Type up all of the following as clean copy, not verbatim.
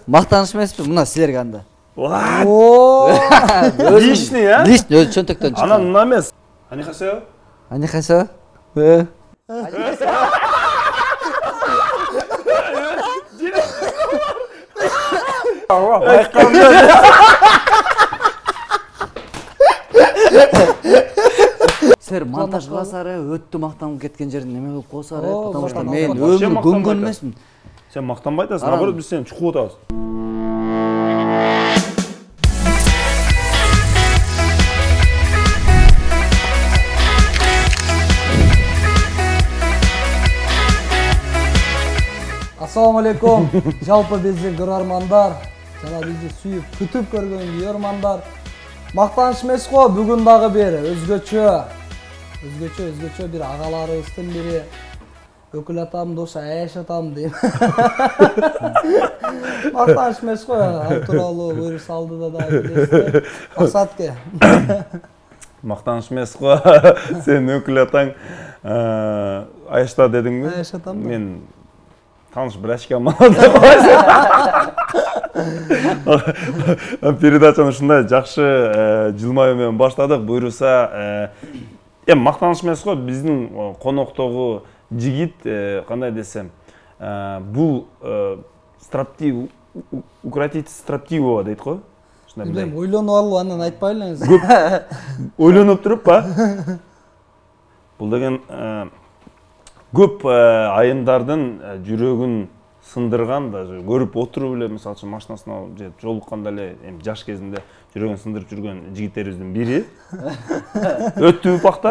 Мактаныш эмеспи, мына силерге анда. Лишний, а? Лишний, өзү чөнтөктөн чыккан. Анан мына эмес. Анихасео? Анихасео? Силер монтаж кыласары, өттү мактанып кеткен жерин неме кылып коесары, потому что мен өмүр көнгөн эмесмин. Сен мактанбай атасың, наоборот биз сени чукуп атабыз. Assalamu alaikum. Жалпы биздин көрөрмандар, жана бизди сүйүп, күтүп көргөн көрөрмандар. Мактаныш эмес го, бүгүн дагы бир өзгөчө бир агаларыбыздын бири Өкүл атам доса Айш атам дейм. Мактаныш эмес го, ал тууралуу буйрук салды да билесиздер. Максатке. Мактаныш эмес го. Сен өкүл атаң Айшта дедиңби? Айш атам. Мен таныш бир ашкам деп передачаны ушундай жакшы жылмаю менен баштадык. Буйруса мактаныш эмес го, биздин коноктогу жигит кандай десем, бул строптив, укротить строптивого дейт го. Билем, ойлонуп алып анан айтпай элеңиз. Ойлонуп туруп ба? Бул деген көп айымдардын жүрөгүн сындырган, даже көрүп отуруп эле, мисалы үчүн машинасына же жолукканда эле жаш кезинде жүрөгүн сындырып жүргөн жигиттерибиздин бири. Өттү упакта?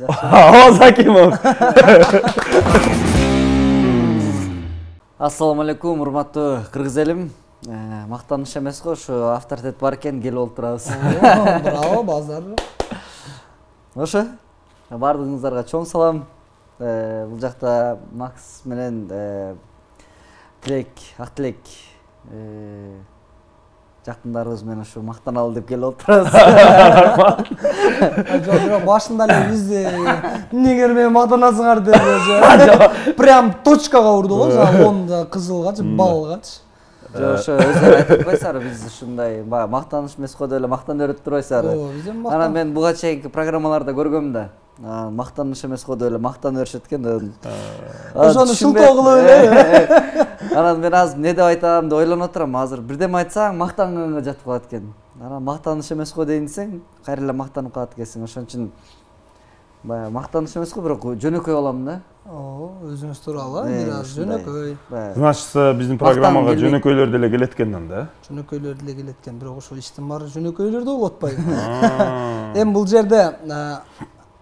Аваз Акимов. Ассаламу алейкум, урматтуу кыргыз элим. Мактаныш эмес го, ушу авторитет бар экен, келип олтурабыз. Браво, базар. Ошо, бардыгыңыздарга чоң салам. Бул жакта Макс менен Тилек, Актилек жакындарыбыз менен ушу мактаналы деп келип отурабыз. Жок, башында эле бизди эмнеңер менен мактанасыңар деп прям точкага урду го, он кызылгачы, балгачы. Жок, ошо өзүлөр айтып турбайсызбы, биз ушундай мактаныш эмес го деп эле мактанып берип турбайсызбы? Анан мен буга чейинки программаларда көргөм да. Мактаныш эмес го деп эле мактанып беришет экен. Ошону шылтоо кылып эле. Анан мен азыр эмне деп айтам деп ойлонуп отурам. Азыр бирдеме айтсаң мактанганга жатып калат экен. Анан мактаныш эмес го дейин десең, кайра эле мактанып калат экенсиң. Ошон үчүн баягы мактаныш эмес го, бирок жөнөкөй болом да. Өзүңүз тууралуу бир аз жөнөкөй. Значит, биздин программага жөнөкөйлөр деле келет экен да? Жөнөкөйлөр деле келет экен, бирок ошол иштин баары жөнөкөйлөрдө болуп атпайбы? Эми бул жерде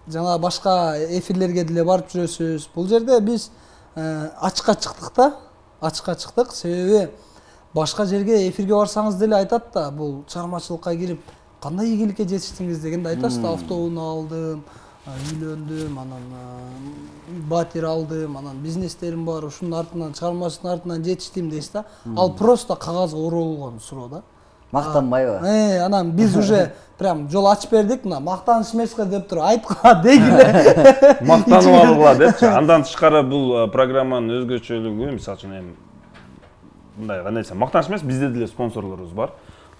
жана башка эфирлерге деле барып жүрөсүз. Бул жерде биз ачыкка чыктык да. Ачыкка чыктык, себеби башка жерге эфирге барсаңыз деле айтат да, бул чыгармачылыкка кирип кандай ийгиликке жетиштиңиз дегенде айтасыз да, автоунаа алдым, үйлөндүм, анан батир алдым, анан бизнестерим бар, ушунун артынан, чыгармачылыктын артынан жетиштим дейсиз да. Ал просто кагазга оролгон суроо да. Мактанбайбы? Анан биз уже прям жол ачып бердик, мына мактаныш эмес го деп туруп айткыла дегиле. Мактанып алгыла депчи. Андан тышкары бул программанын өзгөчөлүгү, мисалы үчүн мындай кандай десем, мактаныш эмес, бизде деле спонсорлорубуз бар.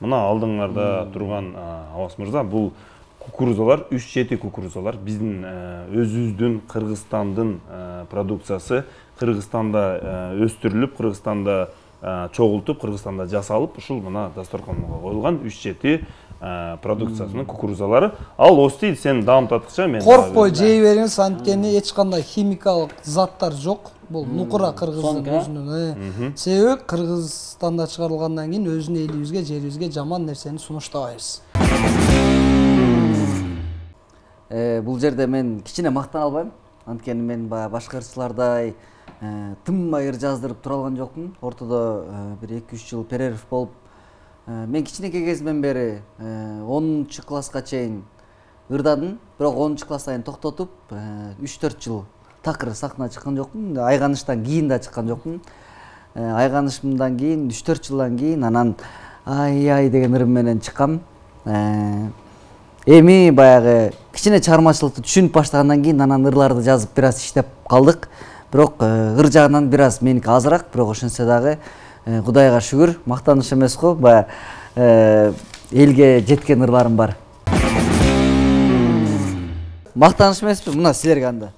Мына алдыңарда турган Абас мырза, бул кукурузалар, 3-7 кукурузалар биздин өзүбүздүн Кыргызстандын продукциясы, Кыргызстанда өстүрүлүп, Кыргызстанда чогултуп, Кыргызстанда жасалып, ушул мына дасторконго коюлган 3-7 продукциясынын кукурузалары. Ал ости сен дамытаткыча мен коркпой жей бериңиз, анткени эч кандай химикалык заттар жок. Бул нукура кыргыздын өзүнүн. Себеби Кыргызстанда чыгарылгандан кийин өзүнүн элибизге, жерибизге жаман нерсени сунуштабайбыз. Бул жерде мен кичине мактана албайм. Анткени мен башкачылардай тынбай ыр жаздырып тура алган жокмун. Ортодо бир 2-3 жыл перерыв болуп, мен кичинекей кезимден бери 10 класска чейин ырдадым, бирок 10 класстан кийин токтотуп 3-4 жыл такыр сахнага чыккан жокмун. Айганыштан кийин да чыккан жокмун. Айганышымдан кийин 3-4 жылдан кийин анан ай деген ырым менен чыккам. Эми баягы кичине чыгармачылыкты түшүнүп баштагандан кийин анан ырларды жазып бир аз иштеп калдык. Бирок ыр жагынан бир аз меники азыраак, бирок ошентсе дагы Кудайга шүгүр, мактаныш эмес го, баягы элге жеткен ырларым бар. Мактаныш эмеспи? Мына силерге анда.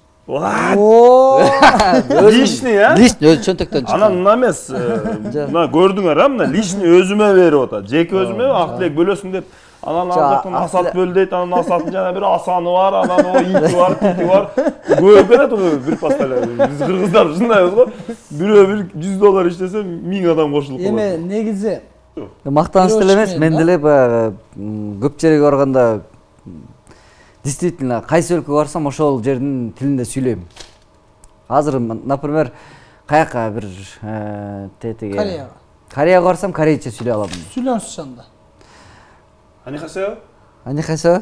Лишний, а? Лишний өз чөнтөктөн чыккан. Анан мына эмес, мына көрдүңөр, мына лишний өзүмө берип атат. Жеке өзүмө ак тилек бөлөсүң деп. Анан ардактан асат бөл дейт, анан асаттын жана бир асаны бар, анан о ити бар, тити бар. Көп берет бир пастале. Биз кыргыздар ушундайбыз го. Бирөө бир $100 иштесе 1000 адам кошулуп калат. Эми негизи Мактаныш деле эмес, мен деле баягы көп жерге барганда действительно кайсы өлкөгө барсам ошол жердин тилинде сүйлөйм. Азыр, например, каяка бир тетиге Кореяга барсам корейче сүйлөй алам. сүйлөңүз анда. Анихасео? Анихасео?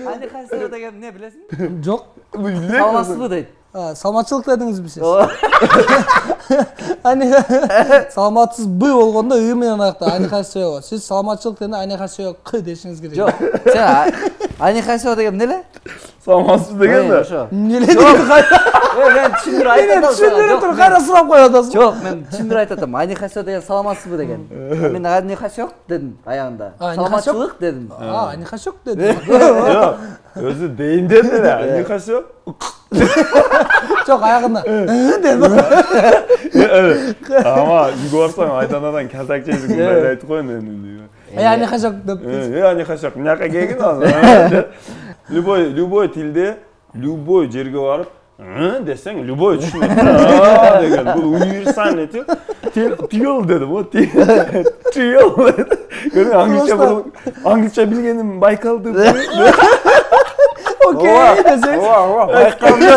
Анихасео деген эмне билесиңби? Жок. Саламатсызбы дейт. Саламатчылык дедиңизби сиз? Саламатсызбы болгондо ы менен аякта анихасео. Сиз саламатчылык дегенде анихасео к дешиңиз керек. Жок. Сен анихасео деген эмне эле? Саламатсыз деген да. Ошо. Эмне мен түшүндүрүп айтып атам. Түшүндүрүп туруп кайра сурап коюп атасыз. Жок, мен түшүндүрүп айтып атам. Анихасео деген саламатсызбы деген. Мен анихасео дедим аягында. Саламатчылык дедим. Анихасео дедим. Жок, өзү дейин деди эле. Анихасео? Жок, аягында дедим. Ама үйгө барсаң айтанадан калтак жейсиң, мындай айтып коюн эми. Анихасео деп. Анихасео, мынакка келгин ал. Любой тилде, любой жерге барып, десең, любой түшүнөт деген. Бул универсальный тил. Тил дедим, о, тил. Англисче билгеним байкалды. Окей, десең. Байкалды.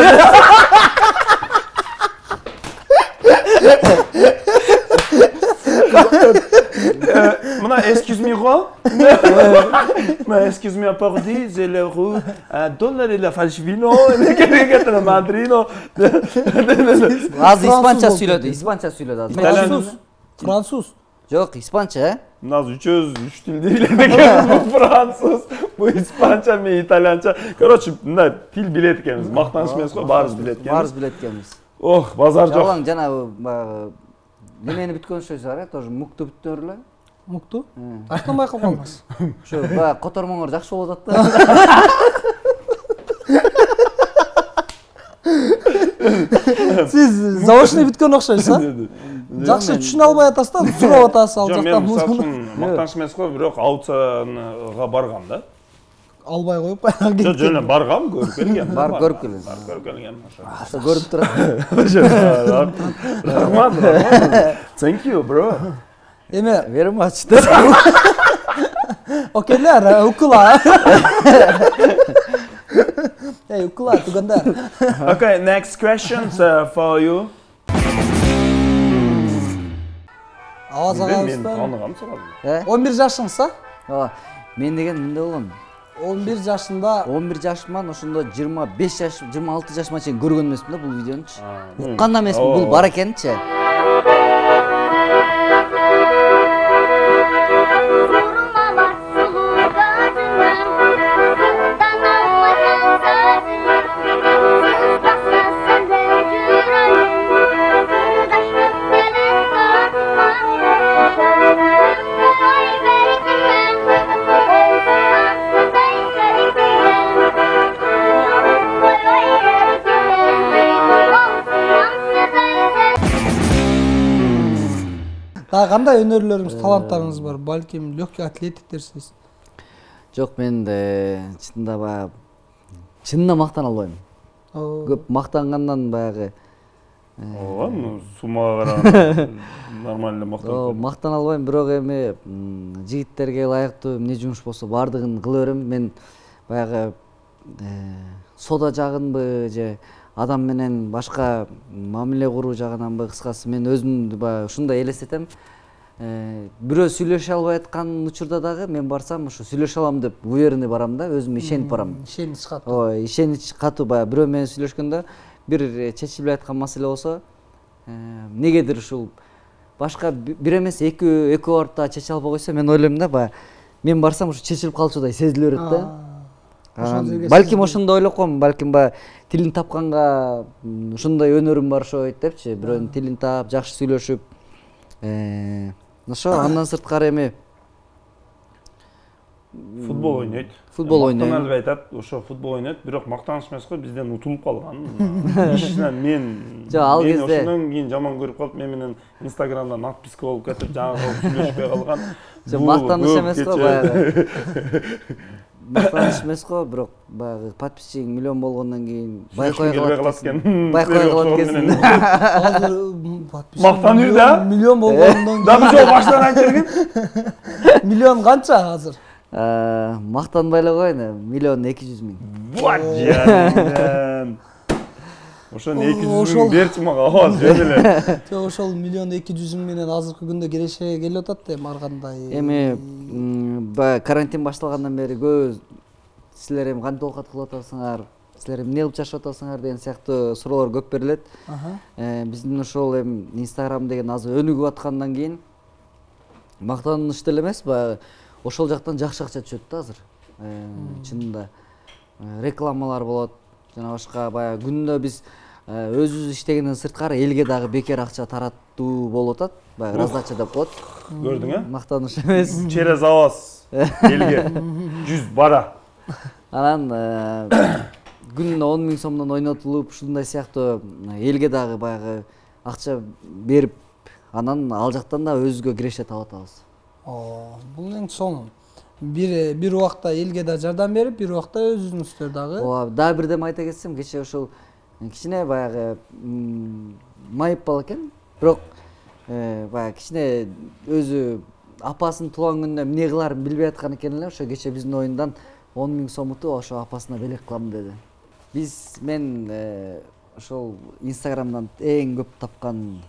Мына excuse me quoi? Мына excuse me apporter, c'est le roux, $1 et la falsifino, le mandrino. Азыр испанча сүйлөдү, испанча сүйлөдү азыр. Француз. Жок, испанча, Нас үчөөбүз үч тилди билет экенбиз. Бул француз, бул испанча, мен итальянча. Короче, мындай тил билет экенбиз. Мактаныш эмес го, баарыбыз билет экенбиз. Баарыбыз билет экенбиз. Ох, базар жок. Жалаң жана немени бүткөн сөздөр, тоже мукту бүттөр эле. Мукту? Качтан байкап калдыңыз? Ошо баягы котормоңор жакшы болуп атат да. Сиз заочный бүткөн окшойсуз, а? Жакшы түшүнө албай атасыз да, сурап атасыз ал жакта. Мен мактаныш эмес го, бирок аукцияга баргам да. Албай коюп кайра кетти. Жок, жөн баргам, көрүп келгем. Барып көрүп келдиң. Барып көрүп келгем. Ошо көрүп турат. Рахмат. Thank you, bro. Эми, Very much. окейлер, укула. Укула, тугандар. Okay, next questions for you. Аваз Мен агабыздан. тааныгам сурап. 11 жашыңыз, а? Ооба. Мен деген мындай болгон. 11 жашында 11 жашыман ошондо 25 жаш, 26 жашыма чейин көргөн эмесмин да бул видеонучу. Уккан эмесмин, бул бар экенчи. кандай өнөрлөрүңүз, таланттарыңыз бар? Балким легкий атлетиктерсиз. Жок, мен чынында баягы чынында мактана албайм. Көп мактангандан баягы Ооба, сумага караганда нормально мактанып. Мактана албайм, бирок эми жигиттерге ылайыктуу эмне жумуш болсо бардыгын кыла берем. Мен баягы сода жагынбы же адам менен башка мамиле куруу жагынанбы, кыскасы мен өзүмдү баягы ушундай элестетем. Бирөө сүйлөшө албай аткан учурда дагы мен барсам ушу сүйлөшө алам деп уверенный барам да, өзүмө ишенип барам. Ишенич катуу. Ой, ишенич катуу, баягы бирөө менен сүйлөшкөндө бир чечилбей аткан маселе болсо, негедир ушул башка бир эмес экөө барып да чече албай койсо, мен ойлойм да, баягы мен барсам ушу чечилип калчудай сезиле берет да. Балким ошондо ойлоп койм, балким баягы тилин тапканга ушундай өнөрүм бар окшойт депчи. Бирөөнүн тилин таап, жакшы сүйлөшүп, ошо андан сырткары эми футбол ойнойт. Футбол ойнойт. Мактанып айтат, ошо футбол ойнойт, бирок мактаныш эмес го, бизден утулуп калган. Ишинен мен ал кезде ошондон кийин жаман көрүп калып, мен менен Инстаграмдан отписка болуп кетип, жаңы сүйлөшпөй калган. Мактаныш эмес го баягы. Мактаныш эмес го, бирок баягы подписчигиң миллион болгондон кийин байкой калат экен. Байкой калат экен. Азыр подписчик Мактанып да? Миллион болгондон Да бул жол баштан айтып берген. Миллион канча азыр? Мактанбай эле коеюн, 1.200.000. Вот жаным. Ошону 200 миң берчи мага, аваз жөн эле. Жок, ошол 1.200.000 менен азыркы күндө киреше келип атат эми ар кандай. Эми баягы карантин башталгандан бери көп силер эми кантип оокат кылып атасыңар, силер эмне кылып жашап атасыңар деген сыяктуу суроолор көп берилет. Биздин ошол эми Instagram деген азыр өнүгүп аткандан кийин мактаныш деле эмес, баягы ошол жактан жакшы акча түшөт да азыр. Чынында рекламалар болот, жана башка баягы күндө биз өзүбүз иштегенден сырткары элге дагы бекер акча таратуу болуп атат. Баягы раздача деп коет. Көрдүң, Мактаныш эмес. Через аваз элге 100 бара. Анан күнүнө 10 000 сомдон ойнотулуп, ушундай сыяктуу элге дагы баягы акча берип, анан ал жактан да өзүбүзгө киреше таап атабыз. Бул эң сонун. Бир убакта элге да жардам берип, бир убакта өзүңүздөр дагы. Ооба, дагы бирдеме айта кетсем, кечээ ошол кичине баягы майып бала экен, бирок баягы кичине өзү апасынын туулган күнүндө эмне кыларын билбей аткан экен эле, ошо кечээ биздин оюндан 10 000 сом утуп, ошо апасына белек кылам деди. Мен ошол Инстаграмдан эң көп тапкан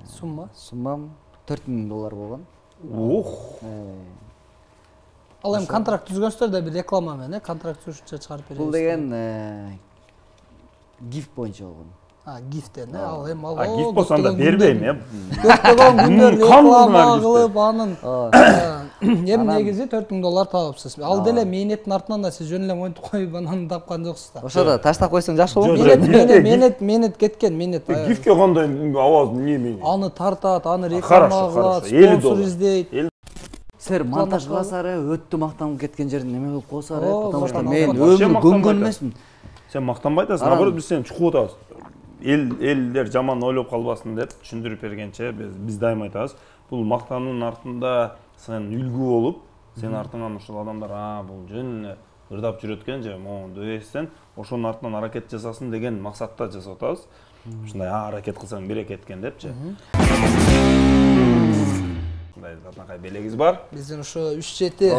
суммам $4,000 болгон. Ал эми контракт түзгөнсүздөр да бир реклама менен, контракт түзүшүнчө чыгарып беребиз. Бул деген гифт боюнча болгон. Гифтен, ал эми Гифт болсо анда бербейм, көптөгөн күндөр реклама кылып анын эми негизи $4,000 табапсыз. Ал деле мээнеттин артынан да сиз жөн эле монтип коюп анан тапкан жоксуз да. Ошо да таштап койсоң жакшы болот. Мээнет кеткен, мээнет. Гифтке кандай аваз эмне? Аны тартат, аны реклама кылат, спонсор издейт. Силер монтаж кыласары, өттү мактанып кеткен жерин эме кылып коесары, потому что мен өмүр көнгөн эмесмин. Сен мактанбай атасың, наоборот биз сени чукуп атабыз. Элдер жаман ойлоп калбасын деп түшүндүрүп бергенче биз дайым айтабыз. Бул мактануунун артында сен үлгү болуп, сен артыңан ушул адамдар бул жөн эле ырдап жүрөт экен же, могунду эстен, ошонун артынан аракет жасасын деген максатта жасап атабыз. Ушундай аракет кылсаң берекет экен депчи. Ушундай атнакай белегибиз бар. Биздин ошо 3-7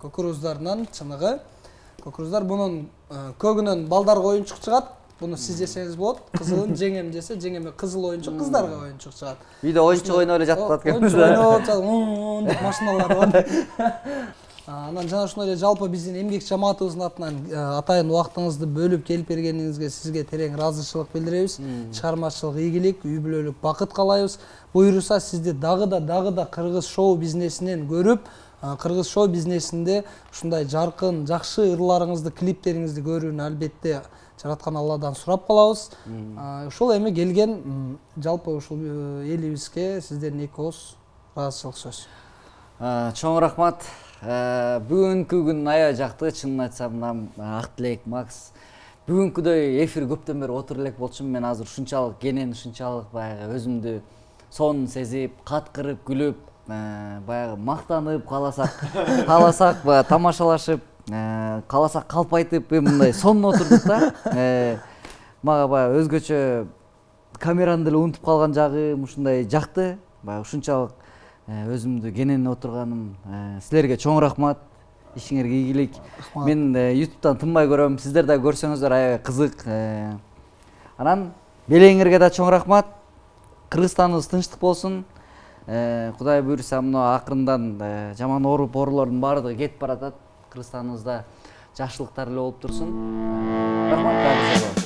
кукуруздарынан чыныгы. Кукуруздар бунун көгүнөн балдар оюнчук чыгат. Буну сиз жесеңиз болот. Кызылын жеңем жесе, жеңеме кызыл оюнчук, кыздарга оюнчук чыгат. Үйдө оюнчук ойноп эле жатып аткан. Ойноп деп машиналар бар. Анан жана ошондой эле жалпы биздин эмгек жамаатыбыздын атынан атайын убактыңызды бөлүп келип бергениңизге сизге терең ыраазычылык билдиребиз. Чыгармачылык ийгилик, үй бүлөлүк бакыт каалайбыз. Буюрса сизди дагы да кыргыз шоу бизнесинен көрүп, кыргыз шоу бизнесинде ушундай жаркын, жакшы ырларыңызды, клиптериңизди көрүүнү албетте жараткан Алладан сурап калабыз. Ушул эми келген жалпы ушул элибизге сиздердин эки ооз ыраазычылык сөз. Чоң рахмат. Бүгүнкү күн аябай жакты, чынын айтсам, Ак Тилек, Макс. Бүгүнкүдөй эфир көптөн бери отуруп элек болчумун. Мен азыр ушунчалык кенен, ушунчалык баягы өзүмдү сонун сезип, каткырып, күлүп, баягы мактанып, кааласак баягы тамашалашып, кааласак калп айтып, мындай сонун отурдук да. Мага баягы өзгөчө камераны деле унутуп калган жагым ушундай жакты. Баягы ушунчалык өзүмдү кенен отурганым. Силерге чоң рахмат. Ишиңерге ийгилик. Мен YouTube'дан тынбай көрөм. Сиздер да көрсөңүздөр аябай кызык. Анан белеңерге да чоң рахмат. Кыргызстаныбыз тынчтык болсун. Кудай буйрса мына акырындан жаман оорулордун баардыгы кетип баратат. Кыргызстаныбызда жакшылыктар эле болуп турсун. Рахмат.